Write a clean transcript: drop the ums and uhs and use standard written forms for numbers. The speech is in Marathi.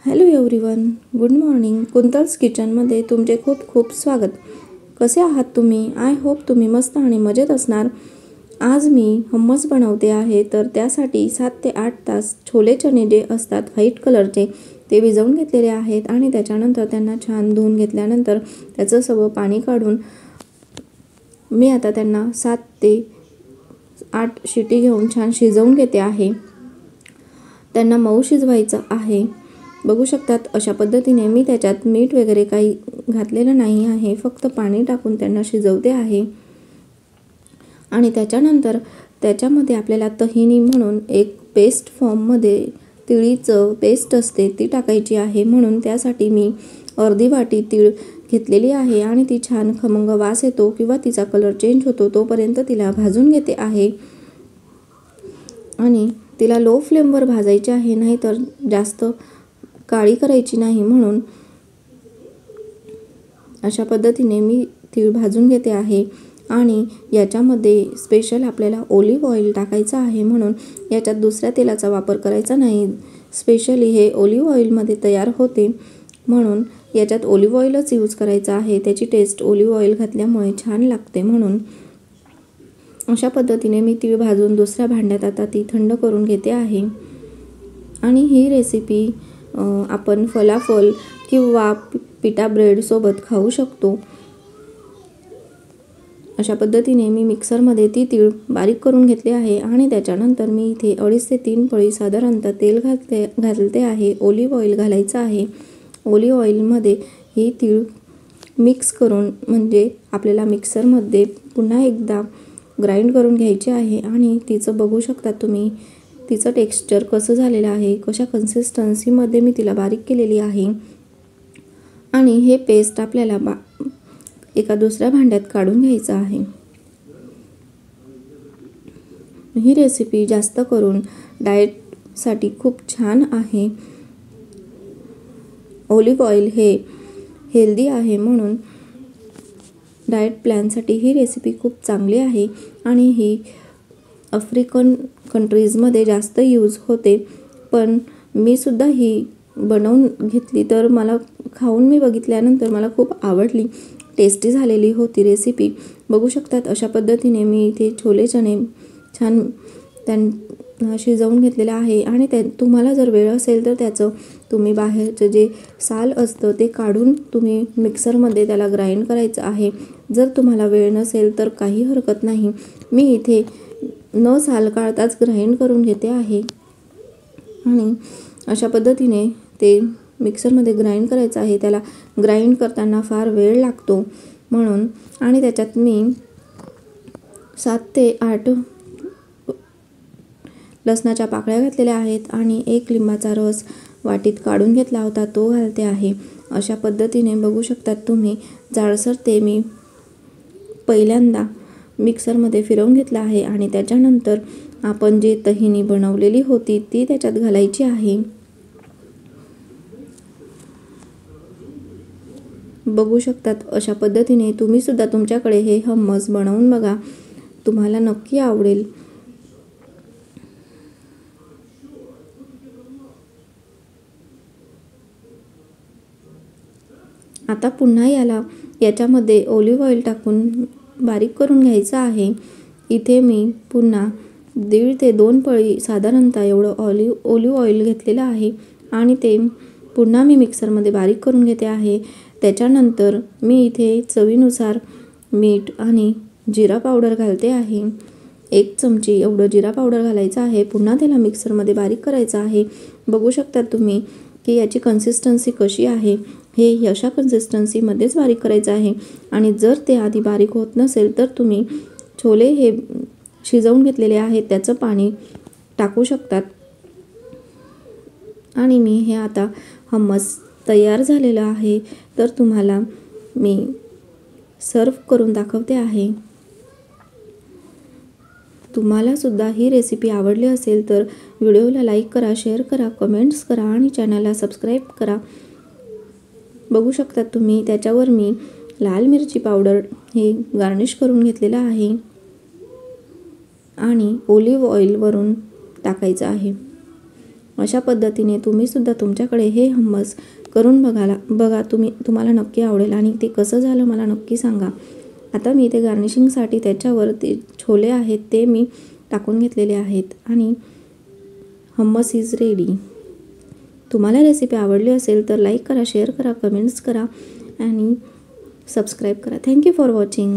Hello everyone, good morning. Kuntal's किचनमध्ये तुमचे खूप खूप स्वागत. कसे आहात तुम्ही? आय होप तुम्ही मस्त आणि मजेत असणार. आज मी हम्मस बनवते आहे, तर त्यासाठी 7 ते 8 तास छोले चणे जे असतात व्हाईट कलरचे ते भिजवून घेतलेले आहेत आणि त्याच्यानंतर त्यांना छान धुवून घेतल्यानंतर त्याचं सगळं पाणी काढून मी आता त्यांना 7 ते 8 शिटी घेऊन छान शिजवून घेते आहे. त्यांना मऊ शिजवायचं आहे. बघू शकतात अशा पद्धतीने मी त्याच्यात मीठ वगैरे काही घातलेलं नाही आहे, फक्त पाणी टाकून त्यांना शिजवते आहे. आणि त्याच्यानंतर त्याच्यामध्ये आपल्याला तहिनी म्हणून एक पेस्ट फॉर्ममध्ये तिळीचं पेस्ट असते ती टाकायची आहे, म्हणून त्यासाठी मी अर्धी वाटी तीळ घेतलेली आहे आणि ती छान खमंग वास येतो किंवा तिचा कलर चेंज होतो तोपर्यंत तिला भाजून घेते आहे. आणि तिला लो फ्लेमवर भाजायची आहे, नाहीतर जास्त काळी करायची नाही, म्हणून अशा पद्धतीने मी तीळ भाजून घेते आहे. आणि याच्यामध्ये स्पेशल आपल्याला ऑलिव्ह ऑइल टाकायचं आहे, म्हणून याच्यात दुसऱ्या तेलाचा वापर करायचा नाही. स्पेशली हे ऑलिव्ह ऑइलमध्ये तयार होते, म्हणून याच्यात ऑलिव्ह ऑइलच यूज करायचा आहे. त्याची टेस्ट ऑलिव्ह ऑइल घातल्यामुळे छान लागते. म्हणून अशा पद्धतीने मी तीळ भाजून दुसऱ्या भांड्यात आता ती थंड करून घेते आहे. आणि ही रेसिपी आपण फलाफल किंवा पिटा ब्रेडसोबत खाऊ शकतो. अशा पद्धतीने मी मिक्सरमध्ये ती तीळ बारीक करून घेतले आहे आणि त्याच्यानंतर मी इथे 2.5 ते 3 पळी साधारणतः तेल घालते आहे. ऑलिव्ह ऑइल घालायचं आहे. ऑलिव्ह ऑइलमध्ये ही तीळ मिक्स करून म्हणजे आपल्याला मिक्सरमध्ये पुन्हा एकदा ग्राइंड करून घ्यायचे आहे. आणि तिचं बघू शकता तुम्ही तिचं टेक्स्चर कसं झालेलं आहे, कशा कन्सिस्टन्सीमध्ये मी तिला बारीक केलेली आहे. आणि हे पेस्ट आपल्याला एका दुसऱ्या भांड्यात काढून घ्यायचं आहे. ही रेसिपी जास्त करून डाएटसाठी खूप छान आहे. ऑलिव्ह ऑइल हे हेल्दी आहे, म्हणून डाएट प्लॅनसाठी ही रेसिपी खूप चांगली आहे. आणि ही आफ्रिकन कंट्रीजमध्ये जास्त यूज होते, पण मी सुद्धा ही बनवून घेतली, तर मला खाऊन मी बघितल्यानंतर मला खूप आवडली. टेस्टी झालेली होती रेसिपी. बघू शकतात अशा पद्धतीने मी इथे छोले चणे छान त्यांना शिजवून घेतलेलं आहे. आणि तुम्हाला जर वेळ असेल तर त्याचं तुम्ही बाहेरचं जे साल असतं ते काढून तुम्ही मिक्सरमध्ये त्याला ग्राइंड करायचं आहे. जर तुम्हाला वेळ नसेल तर काही हरकत नाही. मी इथे न साल काढताच ग्राइंड करून घेते आहे. आणि अशा पद्धतीने ते मिक्सरमध्ये ग्राइंड करायचं आहे. त्याला ग्राइंड करताना फार वेळ लागतो म्हणून. आणि त्याच्यात मी 7 ते 8 लसणाच्या पाकळ्या घातलेल्या आहेत आणि 1 लिंबाचा रस वाटीत काढून घेतला होता तो घालते आहे. अशा पद्धतीने बघू शकतात तुम्ही जाडसर ते मी पहिल्यांदा मिक्सरमध्ये फिरवून घेतलं आहे. आणि त्याच्यानंतर आपण जे तहिनी बनवलेली होती ती त्याच्यात घालायची आहे. बघू शकतात अशा पद्धतीने तुम्ही सुद्धा तुमच्याकडे हे हम्मस बनवून बघा, तुम्हाला नक्की आवडेल. आता पुन्हा याच्यामध्ये ऑलिव्ह ऑइल टाकून बारीक करून घ्यायचं आहे. इथे मी पुन्हा 1.5 ते 2 पळी साधारणतः एवढं ऑलिव्ह ऑइल घेतलेलं आहे आणि ते पुन्हा मी मिक्सरमध्ये बारीक करून घेते आहे. त्याच्यानंतर मी इथे चवीनुसार मीठ आणि जिरा पावडर घालते आहे. 1 चमची एवढं जिरा पावडर घालायचं आहे. पुन्हा त्याला मिक्सरमध्ये बारीक करायचं आहे. बघू शकता तुम्ही की याची कन्सिस्टन्सी कशी आहे. हे अशा कन्सिस्टन्सीमध्येच बारीक करायचं आहे. आणि जर ते आधी बारीक होत नसेल तर तुम्ही छोले हे शिजवून घेतलेले आहेत त्याचं पाणी टाकू शकतात. आणि मी हे आता हम्मस तयार झालेलं आहे, तर तुम्हाला मी सर्व करून दाखवते आहे. तुम्हाला सुद्धा ही रेसिपी आवडली असेल तर व्हिडिओला लाईक करा, शेअर करा, कमेंट्स करा आणि चॅनलला सबस्क्राईब करा. बघू शकता तुम्ही त्याच्यावर मी लाल मिरची पावडर हे गार्निश करून घेतलेलं आहे आणि ऑलिव्ह ऑइल वरून टाकायचं आहे. अशा पद्धतीने तुम्हीसुद्धा तुमच्याकडे हे हम्मस करून बघा तुम्हाला नक्की आवडेल आणि ते कसं झालं मला नक्की सांगा. आता मी ते गार्निशिंगसाठी त्याच्यावर ते छोले आहेत ते मी टाकून घेतलेले आहेत आणि हम्मस इज रेडी. तुम्हाला रेसिपी आवडली असेल तर लाईक करा, शेअर करा, कमेंट्स करा आणि सबस्क्राईब करा. Thank you for watching.